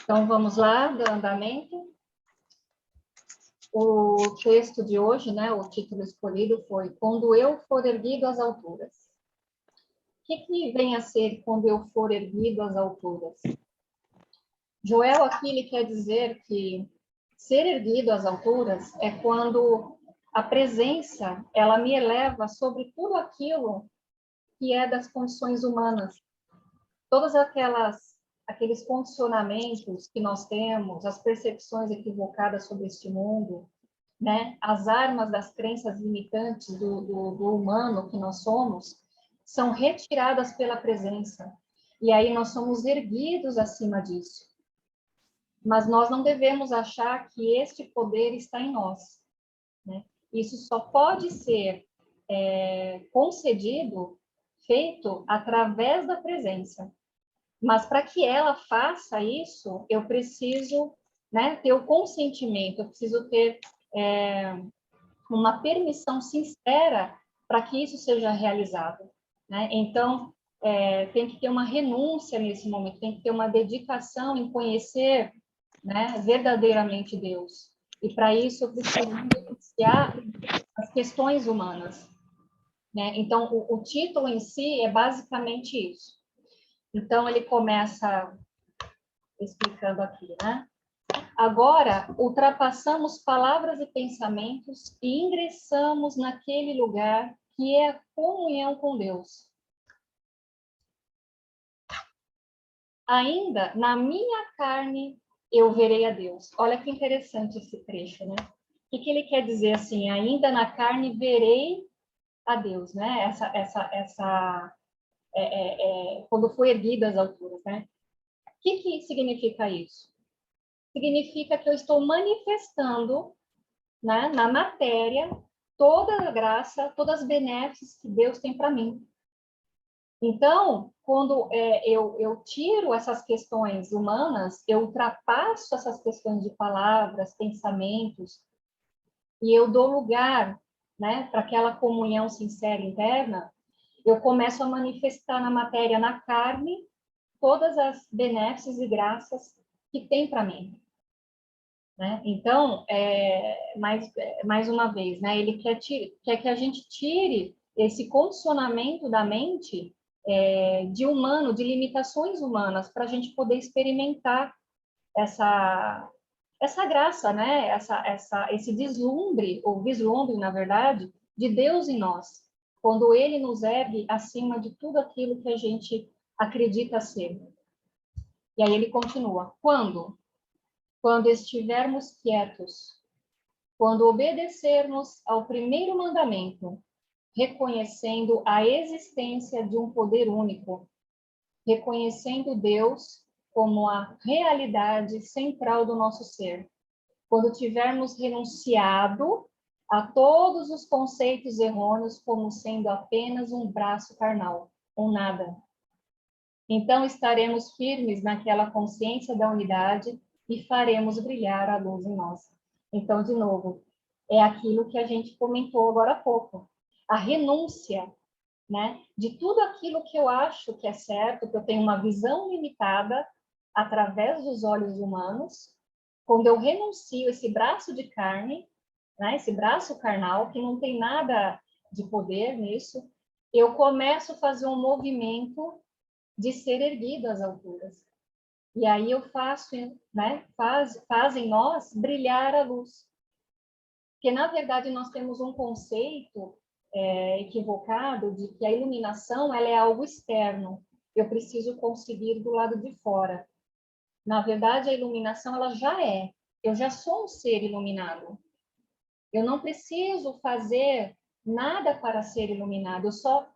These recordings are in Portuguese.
Então, vamos lá, do andamento. O texto de hoje, né, o título escolhido foi Quando eu for erguido às alturas. O que vem a ser quando eu for erguido às alturas? Joel aqui ele quer dizer que ser erguido às alturas é quando a presença, ela me eleva sobre tudo aquilo que é das condições humanas. Todas aqueles condicionamentos que nós temos, as percepções equivocadas sobre este mundo, né? As armas das crenças limitantes do humano que nós somos, são retiradas pela presença. E aí nós somos erguidos acima disso. Mas nós não devemos achar que este poder está em nós, né? Isso só pode ser concedido, feito através da presença. Mas para que ela faça isso, eu preciso, né, ter o consentimento, eu preciso ter uma permissão sincera para que isso seja realizado, né? Então, tem que ter uma renúncia nesse momento, tem que ter uma dedicação em conhecer, né, verdadeiramente Deus. E para isso eu preciso renunciar as questões humanas, né? Então, o título em si é basicamente isso. Então, ele começa explicando aqui, né? Agora, ultrapassamos palavras e pensamentos e ingressamos naquele lugar que é a comunhão com Deus. Ainda na minha carne eu verei a Deus. Olha que interessante esse trecho, né? O que ele quer dizer assim? Ainda na carne verei a Deus, né? Quando foi erguida às alturas, né? O que significa isso? Significa que eu estou manifestando, né, na matéria toda a graça, todas as benesses que Deus tem para mim. Então, quando eu tiro essas questões humanas, eu ultrapasso essas questões de palavras, pensamentos, e eu dou lugar, né, para aquela comunhão sincera interna, eu começo a manifestar na matéria, na carne, todas as benesses e graças que tem para mim. Né? Então, mais uma vez, né, ele quer que a gente tire esse condicionamento da mente de humano, de limitações humanas, para a gente poder experimentar essa graça, né? Esse deslumbre, ou vislumbre, na verdade, de Deus em nós, quando Ele nos ergue acima de tudo aquilo que a gente acredita ser. E aí ele continua, quando estivermos quietos, quando obedecermos ao primeiro mandamento, reconhecendo a existência de um poder único, reconhecendo Deus como a realidade central do nosso ser, quando tivermos renunciado a todos os conceitos errôneos como sendo apenas um braço carnal, ou nada. Então estaremos firmes naquela consciência da unidade e faremos brilhar a luz em nós. Então, de novo, é aquilo que a gente comentou agora há pouco. A renúncia, né, de tudo aquilo que eu acho que é certo, que eu tenho uma visão limitada através dos olhos humanos, quando eu renuncio esse braço de carne, né, esse braço carnal, que não tem nada de poder nisso, eu começo a fazer um movimento de ser erguido às alturas. E aí eu faço, né, faz em nós brilhar a luz. Porque, na verdade, nós temos um conceito equivocado de que a iluminação ela é algo externo. Eu preciso conseguir do lado de fora. Na verdade, a iluminação ela já é. Eu já sou um ser iluminado. Eu não preciso fazer nada para ser iluminado. Eu só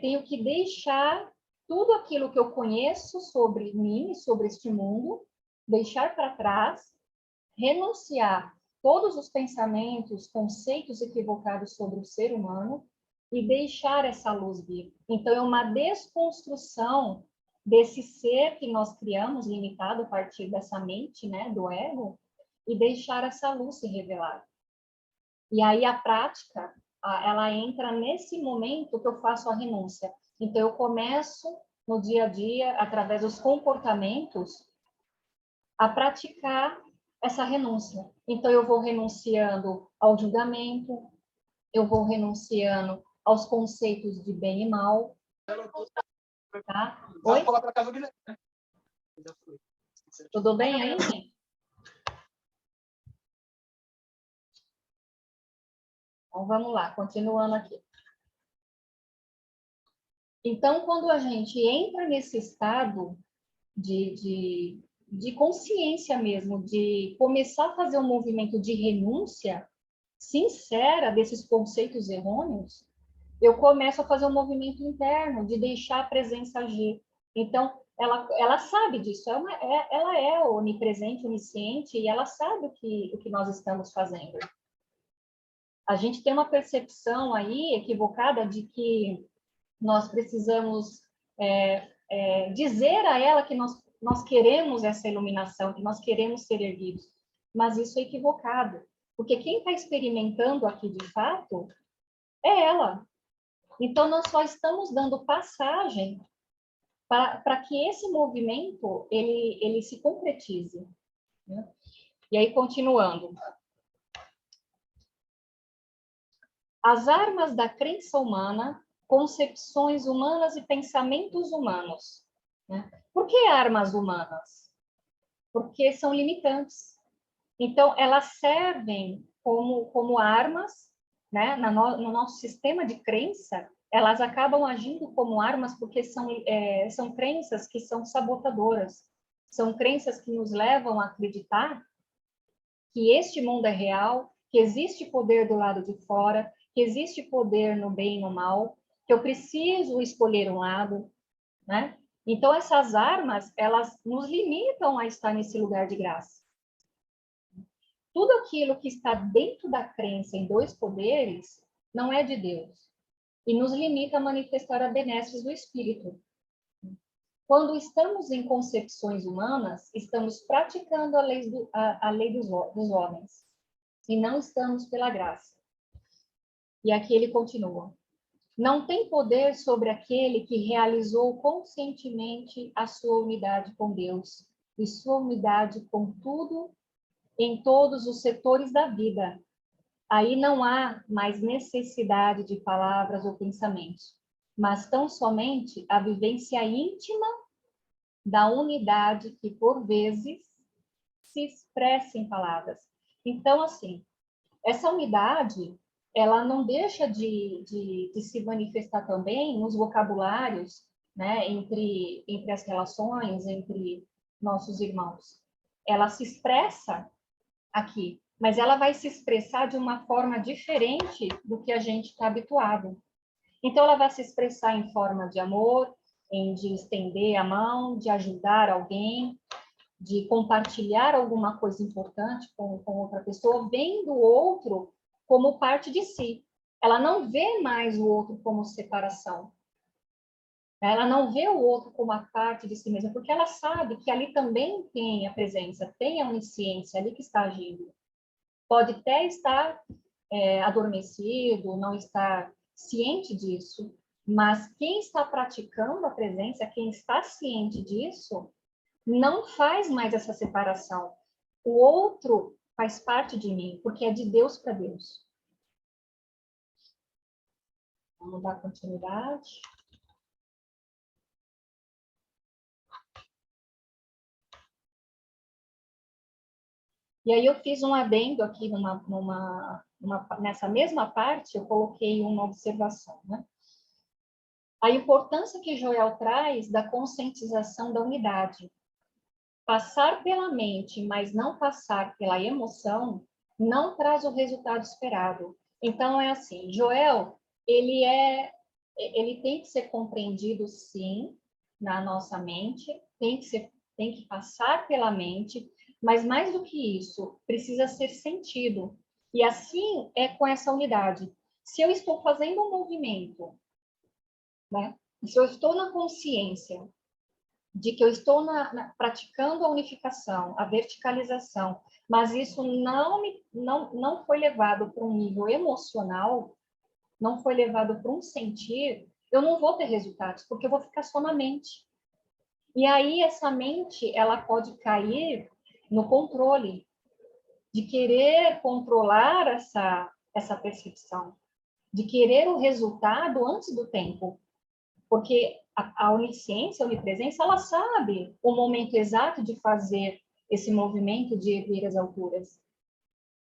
tenho que deixar tudo aquilo que eu conheço sobre mim, sobre este mundo, deixar para trás, renunciar todos os pensamentos, conceitos equivocados sobre o ser humano e deixar essa luz vir. Então, é uma desconstrução desse ser que nós criamos, limitado a partir dessa mente, né, do ego, e deixar essa luz se revelar. E aí a prática, ela entra nesse momento que eu faço a renúncia. Então, eu começo no dia a dia, através dos comportamentos, a praticar essa renúncia. Então, eu vou renunciando ao julgamento, eu vou renunciando aos conceitos de bem e mal. Tá? Oi? Tudo bem aí, gente? Então, vamos lá, continuando aqui. Então, quando a gente entra nesse estado de consciência mesmo, de começar a fazer um movimento de renúncia sincera desses conceitos errôneos, eu começo a fazer um movimento interno de deixar a presença agir. Então, ela sabe disso, ela é onipresente, onisciente, e ela sabe o que nós estamos fazendo. A gente tem uma percepção aí equivocada de que nós precisamos dizer a ela que nós queremos essa iluminação, que nós queremos ser erguidos. Mas isso é equivocado, porque quem está experimentando aqui de fato é ela. Então, nós só estamos dando passagem para que esse movimento ele se concretize. Né? E aí, continuando. As armas da crença humana, concepções humanas e pensamentos humanos. Né? Por que armas humanas? Porque são limitantes. Então, elas servem como armas, né? No nosso sistema de crença, elas acabam agindo como armas porque são crenças que são sabotadoras. São crenças que nos levam a acreditar que este mundo é real, que existe poder do lado de fora, que existe poder no bem e no mal, que eu preciso escolher um lado, né? Então, essas armas, elas nos limitam a estar nesse lugar de graça. Tudo aquilo que está dentro da crença em dois poderes não é de Deus e nos limita a manifestar a benesses do Espírito. Quando estamos em concepções humanas, estamos praticando a lei dos homens e não estamos pela graça. E aqui ele continua. Não tem poder sobre aquele que realizou conscientemente a sua unidade com Deus e sua unidade com tudo em todos os setores da vida. Aí não há mais necessidade de palavras ou pensamentos, mas tão somente a vivência íntima da unidade que, por vezes, se expressa em palavras. Então, assim, essa unidade, ela não deixa de se manifestar também nos vocabulários, né, entre as relações, entre nossos irmãos. Ela se expressa aqui, mas ela vai se expressar de uma forma diferente do que a gente está habituado. Então, ela vai se expressar em forma de amor, de estender a mão, de ajudar alguém, de compartilhar alguma coisa importante com outra pessoa, vendo o outro como parte de si. Ela não vê mais o outro como separação. Ela não vê o outro como a parte de si mesma, porque ela sabe que ali também tem a presença, tem a onisciência ali que está agindo. Pode até estar adormecido, não estar ciente disso, mas quem está praticando a presença, quem está ciente disso, não faz mais essa separação. O outro faz parte de mim, porque é de Deus para Deus. Vamos dar continuidade. E aí eu fiz um adendo aqui nessa mesma parte, eu coloquei uma observação, né? A importância que Joel traz da conscientização da unidade. Passar pela mente, mas não passar pela emoção, não traz o resultado esperado. Então, é assim, Joel, ele tem que ser compreendido, sim, na nossa mente, tem que passar pela mente, mas mais do que isso, precisa ser sentido. E assim é com essa unidade. Se eu estou fazendo um movimento, né? Se eu estou na consciência de que eu estou praticando a unificação, a verticalização, mas isso não foi levado para um nível emocional, não foi levado para um sentir, eu não vou ter resultados, porque eu vou ficar só na mente. E aí essa mente, ela pode cair no controle, de querer controlar essa percepção, de querer o resultado antes do tempo. Porque a onisciência, a onipresença, ela sabe o momento exato de fazer esse movimento de erguer as alturas.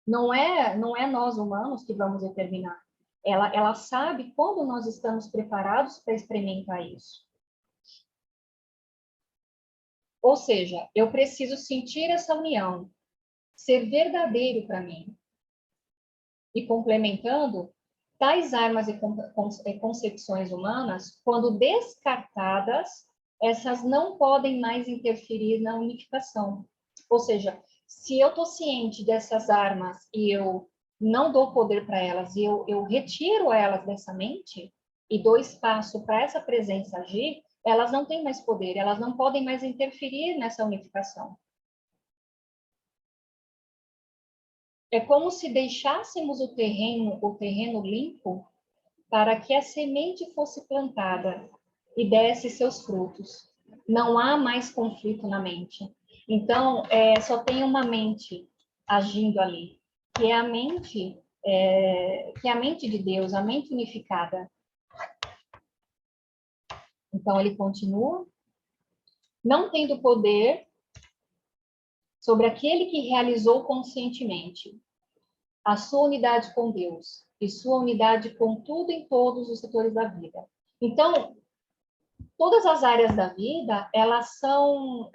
Não é nós humanos que vamos determinar. Ela sabe quando nós estamos preparados para experimentar isso. Ou seja, eu preciso sentir essa união, ser verdadeiro para mim. E complementando, tais armas e concepções humanas, quando descartadas, essas não podem mais interferir na unificação. Ou seja, se eu estou ciente dessas armas e eu não dou poder para elas, e eu retiro elas dessa mente e dou espaço para essa presença agir, elas não têm mais poder, elas não podem mais interferir nessa unificação. É como se deixássemos o terreno limpo para que a semente fosse plantada e desse seus frutos. Não há mais conflito na mente. Então, só tem uma mente agindo ali, que é a mente, que é a mente de Deus, a mente unificada. Então, ele continua, não tendo poder sobre aquele que realizou conscientemente a sua unidade com Deus e sua unidade com tudo em todos os setores da vida. Então, todas as áreas da vida, elas são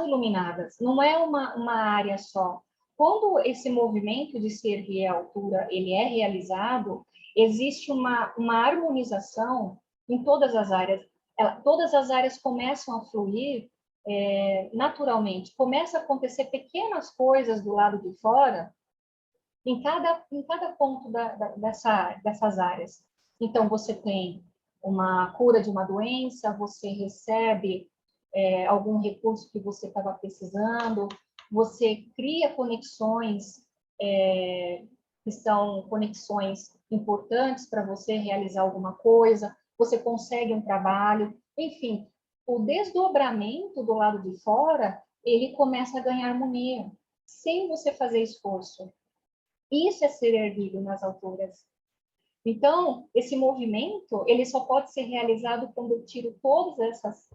iluminadas, não é uma área só. Quando esse movimento de se erguer à altura, ele é realizado, existe uma harmonização em todas as áreas. Todas as áreas começam a fluir naturalmente. Começa a acontecer pequenas coisas do lado de fora, em cada ponto dessas áreas. Então, você tem uma cura de uma doença, você recebe algum recurso que você estava precisando, você cria conexões que são conexões importantes para você realizar alguma coisa, você consegue um trabalho, enfim, o desdobramento do lado de fora, ele começa a ganhar harmonia, sem você fazer esforço. Isso é ser erguido nas alturas. Então, esse movimento, ele só pode ser realizado quando eu tiro todas essas,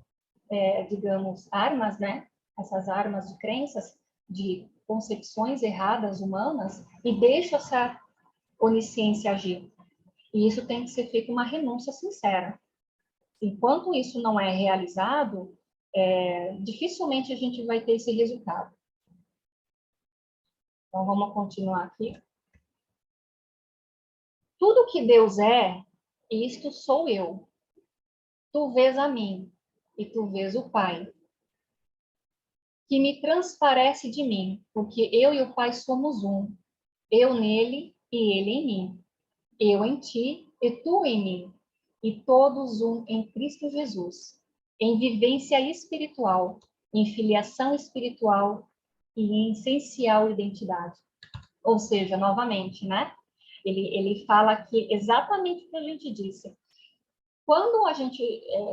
digamos, armas, né? Essas armas de crenças, de concepções erradas humanas, e deixo essa onisciência agir. E isso tem que ser feito uma renúncia sincera. Enquanto isso não é realizado, dificilmente a gente vai ter esse resultado. Então, vamos continuar aqui. Tudo que Deus é, isto sou eu. Tu vês a mim, e tu vês o Pai, que me transparece de mim, porque eu e o Pai somos um. Eu nele e ele em mim. Eu em ti e tu em mim. E todos um em Cristo Jesus. Em vivência espiritual, em filiação espiritual e em essencial identidade. Ou seja, novamente, né? Ele fala aqui exatamente o que a gente disse. Quando a gente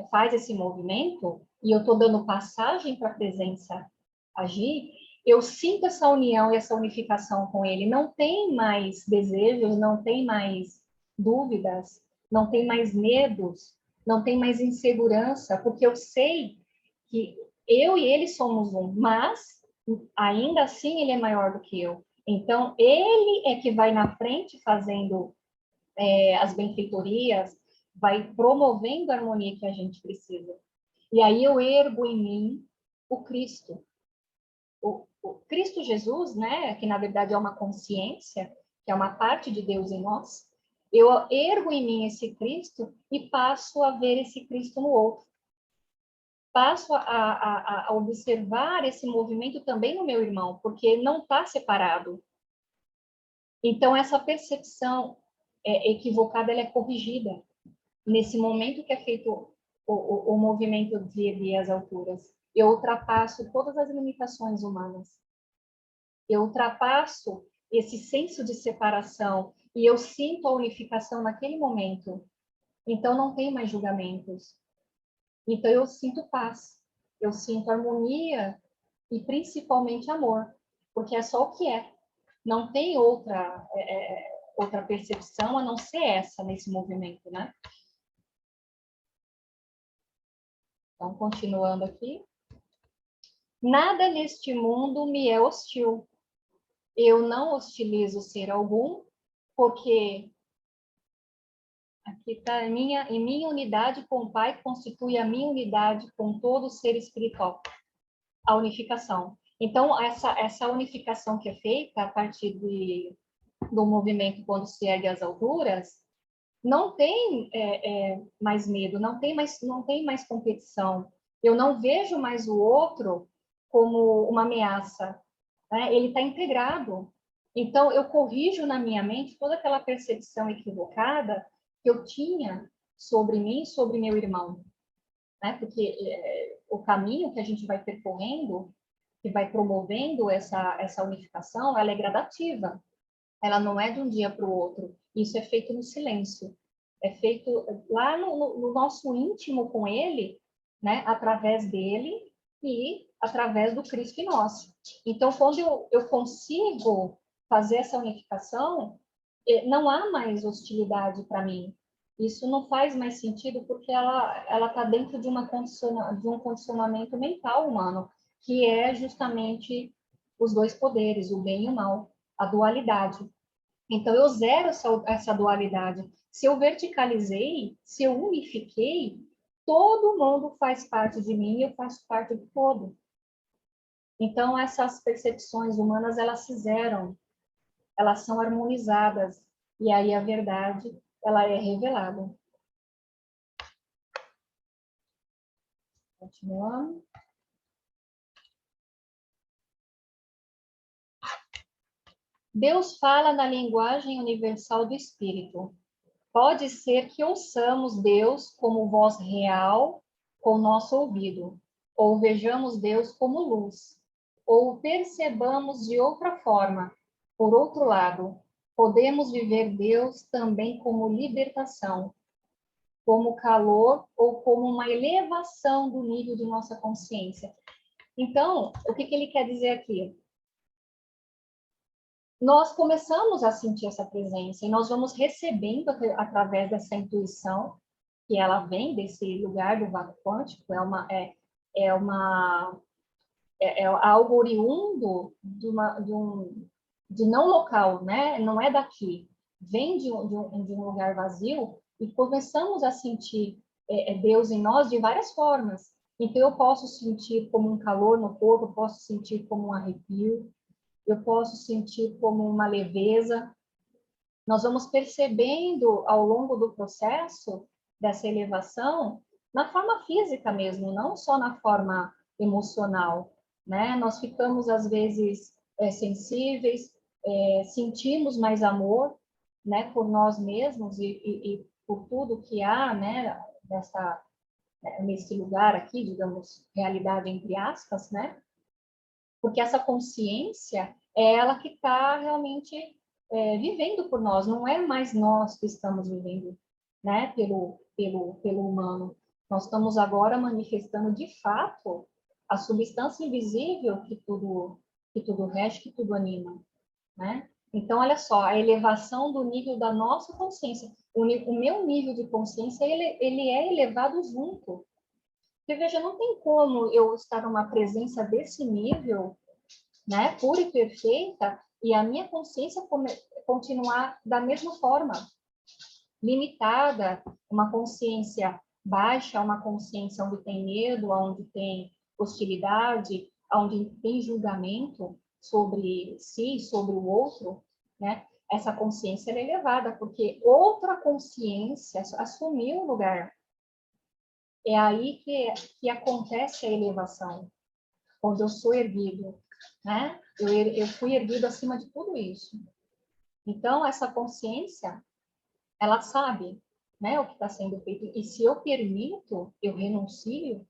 faz esse movimento, e eu estou dando passagem para a presença agir, eu sinto essa união e essa unificação com ele. Não tem mais desejos, não tem mais dúvidas, não tem mais medos, não tem mais insegurança, porque eu sei que eu e ele somos um, mas ainda assim ele é maior do que eu. Então, ele é que vai na frente fazendo as benfeitorias, vai promovendo a harmonia que a gente precisa. E aí eu ergo em mim o Cristo. O Cristo Jesus, né, que na verdade é uma consciência, que é uma parte de Deus em nós, eu ergo em mim esse Cristo e passo a ver esse Cristo no outro. Passo a observar esse movimento também no meu irmão, porque não está separado. Então, essa percepção equivocada, ela é corrigida nesse momento que é feito o movimento de erguer as alturas. Eu ultrapasso todas as limitações humanas. Eu ultrapasso esse senso de separação e eu sinto a unificação naquele momento. Então, não tem mais julgamentos. Então, eu sinto paz. Eu sinto harmonia e principalmente amor, porque é só o que é. Não tem outra, outra percepção a não ser essa nesse movimento, né? Então, continuando aqui. Nada neste mundo me é hostil. Eu não hostilizo ser algum, porque aqui está em minha unidade com o Pai constitui a minha unidade com todo ser espiritual, a unificação. Então, essa unificação que é feita a partir do movimento quando se ergue às alturas, não tem mais medo, não tem mais competição. Eu não vejo mais o outro como uma ameaça, né? Ele está integrado. Então, eu corrijo na minha mente toda aquela percepção equivocada que eu tinha sobre mim, sobre meu irmão, né? Porque o caminho que a gente vai percorrendo, que vai promovendo essa unificação, ela é gradativa. Ela não é de um dia para o outro. Isso é feito no silêncio. É feito lá no nosso íntimo com ele, né? Através dele e através do Cristo em nós. Então, quando eu consigo fazer essa unificação, não há mais hostilidade para mim. Isso não faz mais sentido porque ela está dentro de de um condicionamento mental humano, que é justamente os dois poderes, o bem e o mal, a dualidade. Então, eu zero essa dualidade. Se eu verticalizei, se eu unifiquei, todo mundo faz parte de mim e eu faço parte do todo. Então, essas percepções humanas, elas se zeram, elas são harmonizadas, e aí a verdade, ela é revelada. Continuando. Deus fala na linguagem universal do Espírito. Pode ser que ouçamos Deus como voz real com nosso ouvido, ou vejamos Deus como luz, ou percebamos de outra forma. Por outro lado, podemos viver Deus também como libertação, como calor ou como uma elevação do nível de nossa consciência. Então, o que ele quer dizer aqui? Nós começamos a sentir essa presença e nós vamos recebendo através dessa intuição, que ela vem desse lugar do vácuo quântico, é algo oriundo de não local, né? Não é daqui, vem de um lugar vazio e começamos a sentir Deus em nós de várias formas. Então eu posso sentir como um calor no corpo, eu posso sentir como um arrepio, eu posso sentir como uma leveza. Nós vamos percebendo ao longo do processo dessa elevação, na forma física mesmo, não só na forma emocional, né? Nós ficamos, às vezes, sensíveis, sentimos mais amor, né, por nós mesmos e por tudo que há, né, nesse lugar aqui, digamos, realidade entre aspas, né? Porque essa consciência é ela que está realmente vivendo por nós, não é mais nós que estamos vivendo, né, pelo humano. Nós estamos agora manifestando de fato a substância invisível que tudo rege, que tudo anima, né? Então, olha só, a elevação do nível da nossa consciência. O meu nível de consciência, ele é elevado junto. Porque, veja, não tem como eu estar numa presença desse nível, né, pura e perfeita, e a minha consciência continuar da mesma forma, limitada, uma consciência baixa, uma consciência onde tem medo, onde tem hostilidade, onde tem julgamento sobre si, sobre o outro, né? Essa consciência é elevada, porque outra consciência assumiu o lugar. É aí que acontece a elevação, quando eu sou erguido, né? Eu fui erguido acima de tudo isso. Então, essa consciência, ela sabe, né, o que está sendo feito. E se eu permito, eu renuncio,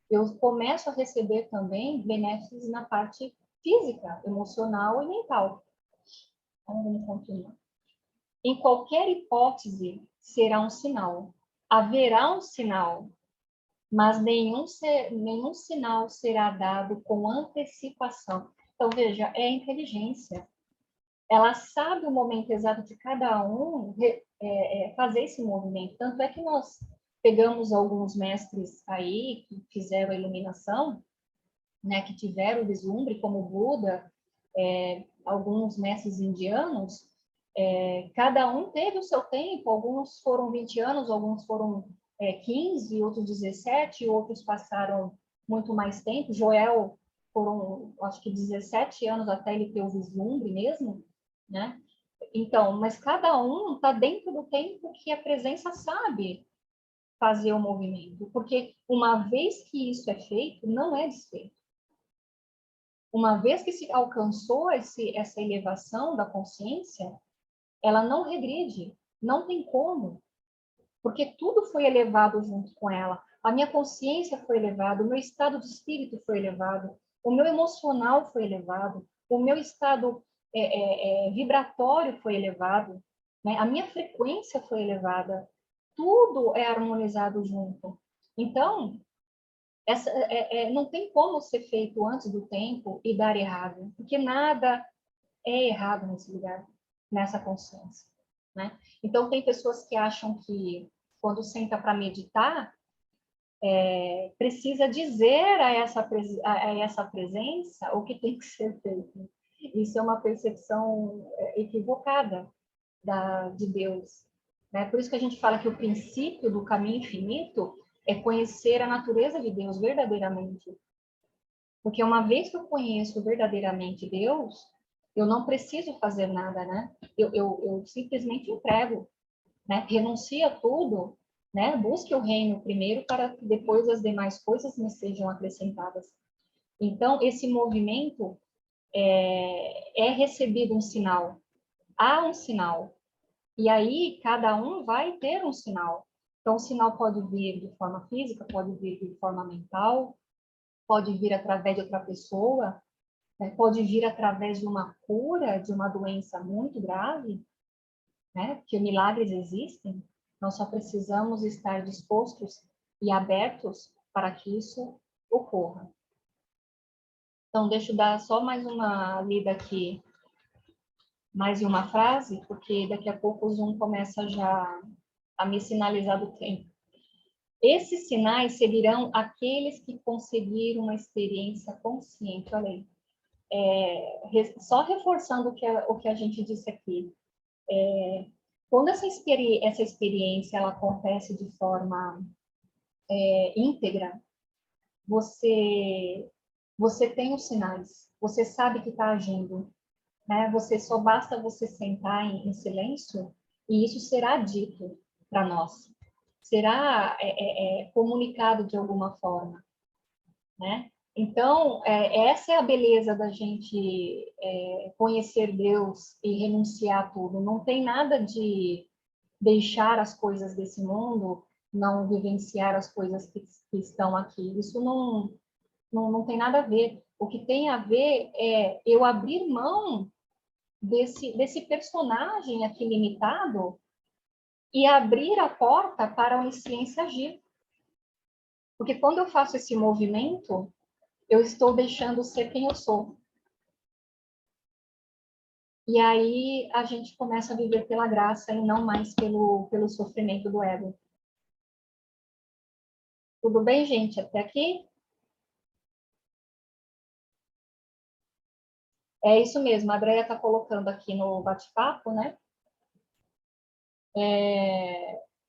eu começo a receber também benefícios na parte física, emocional e mental. Então, vamos continuar. Em qualquer hipótese, será um sinal. Haverá um sinal. mas nenhum sinal será dado com antecipação. Então, veja, é a inteligência. Ela sabe o momento exato de cada um fazer esse movimento. Tanto é que nós pegamos alguns mestres aí que fizeram a iluminação, né, que tiveram o vislumbre, como Buda, alguns mestres indianos, cada um teve o seu tempo, alguns foram 20 anos, alguns foram 15, outros 17, outros passaram muito mais tempo. Joel foram, acho que 17 anos até ele ter o vislumbre mesmo, né? Então, mas cada um está dentro do tempo que a presença sabe fazer o movimento, porque uma vez que isso é feito, não é desfeito. Uma vez que se alcançou essa elevação da consciência, ela não regride, não tem como, porque tudo foi elevado junto com ela. A minha consciência foi elevada, o meu estado de espírito foi elevado, o meu emocional foi elevado, o meu estado vibratório foi elevado, né? A minha frequência foi elevada, tudo é harmonizado junto. Então, não tem como ser feito antes do tempo e dar errado, porque nada é errado nesse lugar, nessa consciência, né? Então, tem pessoas que acham que quando senta para meditar, precisa dizer a essa presença o que tem que ser feito. Isso é uma percepção equivocada de Deus, né? Por isso que a gente fala que o princípio do caminho infinito é conhecer a natureza de Deus verdadeiramente. Porque uma vez que eu conheço verdadeiramente Deus, eu não preciso fazer nada, né? Eu simplesmente entrego, né? Renuncio a tudo, né? Busque o reino primeiro para que depois as demais coisas me sejam acrescentadas. Então, esse movimento é recebido um sinal. Há um sinal. E aí, cada um vai ter um sinal. Então, o sinal pode vir de forma física, pode vir de forma mental, pode vir através de outra pessoa, né? Pode vir através de uma cura de uma doença muito grave, né? Porque milagres existem, nós só precisamos estar dispostos e abertos para que isso ocorra. Então, deixa eu dar só mais uma lida aqui, mais uma frase, porque daqui a pouco o Zoom começa já a me sinalizar do tempo. Esses sinais seguirão aqueles que conseguiram uma experiência consciente. Olha aí. Só reforçando o que a gente disse aqui. Quando essa experiência ela acontece de forma íntegra, você tem os sinais, você sabe que está agindo, né? Só basta você sentar em silêncio e isso será dito para nós, será comunicado de alguma forma, né? Então, essa é a beleza da gente conhecer Deus e renunciar a tudo. Não tem nada de deixar as coisas desse mundo, não vivenciar as coisas que estão aqui. Isso não tem nada a ver. O que tem a ver é eu abrir mão desse personagem aqui limitado e abrir a porta para a onisciência agir. Porque quando eu faço esse movimento, eu estou deixando ser quem eu sou. E aí a gente começa a viver pela graça e não mais pelo sofrimento do ego. Tudo bem, gente? Até aqui? É isso mesmo, a Andrea está colocando aqui no bate-papo, né?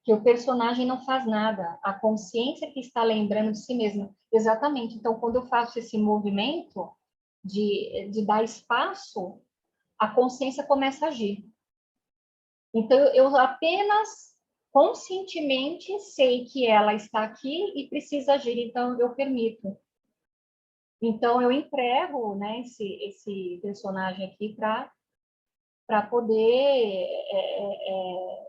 Que o personagem não faz nada, a consciência que está lembrando de si mesma. Exatamente. Então, quando eu faço esse movimento de dar espaço, a consciência começa a agir. Então, eu apenas conscientemente sei que ela está aqui e precisa agir, então eu permito. Então, eu entrego, né, esse personagem aqui para poder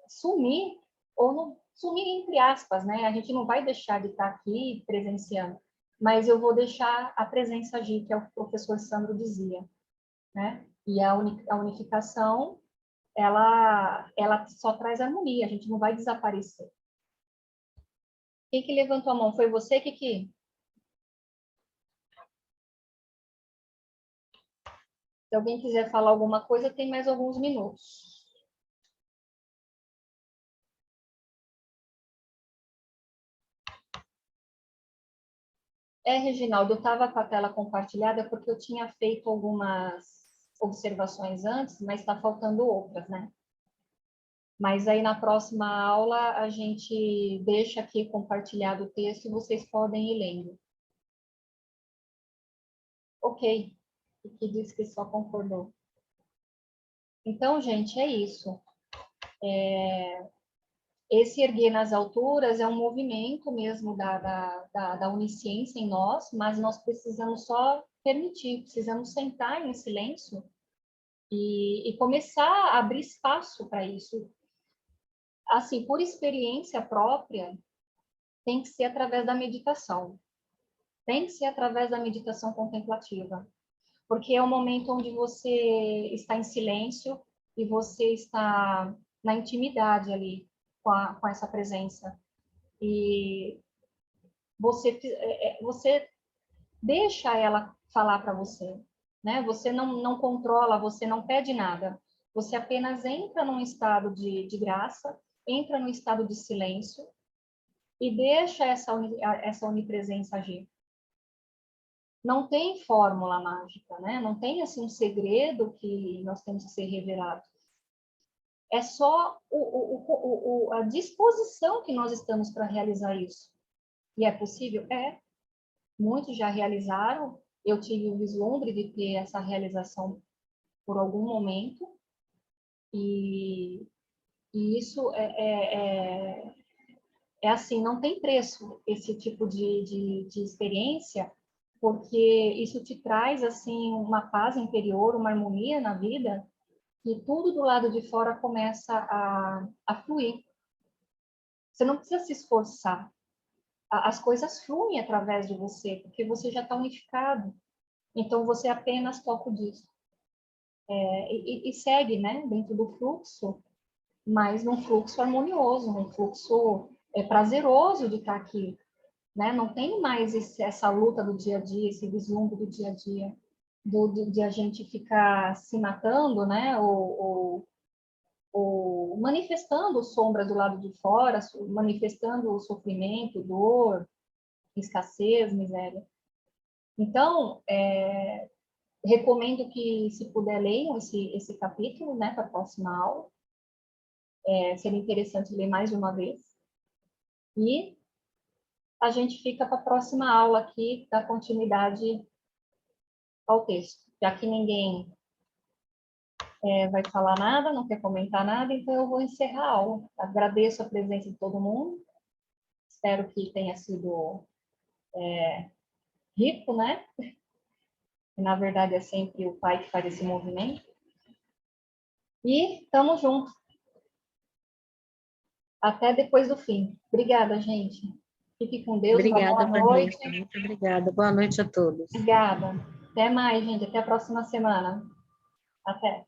sumir, ou não, sumir entre aspas, né? A gente não vai deixar de estar aqui presenciando, mas eu vou deixar a presença agir, que é o que o professor Sandro dizia, né? E a unificação, ela só traz harmonia, a gente não vai desaparecer. Quem que levantou a mão? Foi você, Kiki? Se alguém quiser falar alguma coisa, tem mais alguns minutos. Reginaldo, eu estava com a tela compartilhada porque eu tinha feito algumas observações antes, mas está faltando outras, né? Mas aí na próxima aula a gente deixa aqui compartilhado o texto e vocês podem ir lendo. Ok, o que diz que só concordou. Então, gente, é isso. Esse erguer nas alturas é um movimento mesmo da onisciência em nós, mas nós precisamos só permitir, precisamos sentar em silêncio e começar a abrir espaço para isso. Assim, por experiência própria, tem que ser através da meditação. Tem que ser através da meditação contemplativa. Porque é o momento onde você está em silêncio e você está na intimidade ali com essa presença. E você deixa ela falar para você, né? Você não controla, você não pede nada. Você apenas entra num estado de graça, entra num estado de silêncio e deixa essa onipresença agir. Não tem fórmula mágica, né? Não tem assim um segredo que nós temos que ser revelados. É só a disposição que nós estamos para realizar isso. E é possível? É. Muitos já realizaram. Eu tive o vislumbre de ter essa realização por algum momento. E isso é assim, não tem preço esse tipo de experiência, porque isso te traz assim uma paz interior, uma harmonia na vida, que tudo do lado de fora começa a fluir. Você não precisa se esforçar. As coisas fluem através de você, porque você já está unificado. Então, você apenas toca o disco. E segue, né, dentro do fluxo, mas num fluxo harmonioso, num fluxo prazeroso de estar aqui. Né? Não tem mais essa luta do dia a dia, esse vislumbre do dia a dia, de a gente ficar se matando, né? Ou manifestando sombras do lado de fora, manifestando o sofrimento, dor, escassez, miséria. Então, recomendo que, se puder, leiam esse capítulo, né, para a próxima aula. Seria interessante ler mais de uma vez. E a gente fica para a próxima aula aqui, da continuidade ao texto. Já que ninguém vai falar nada, não quer comentar nada, então eu vou encerrar a aula. Agradeço a presença de todo mundo. Espero que tenha sido rico, né? Que, na verdade, é sempre o pai que faz esse movimento. E estamos juntos. Até depois do fim. Obrigada, gente. Fique com Deus. Uma Obrigada, boa noite. Vanessa. Muito obrigada. Boa noite a todos. Obrigada. Até mais, gente. Até a próxima semana. Até.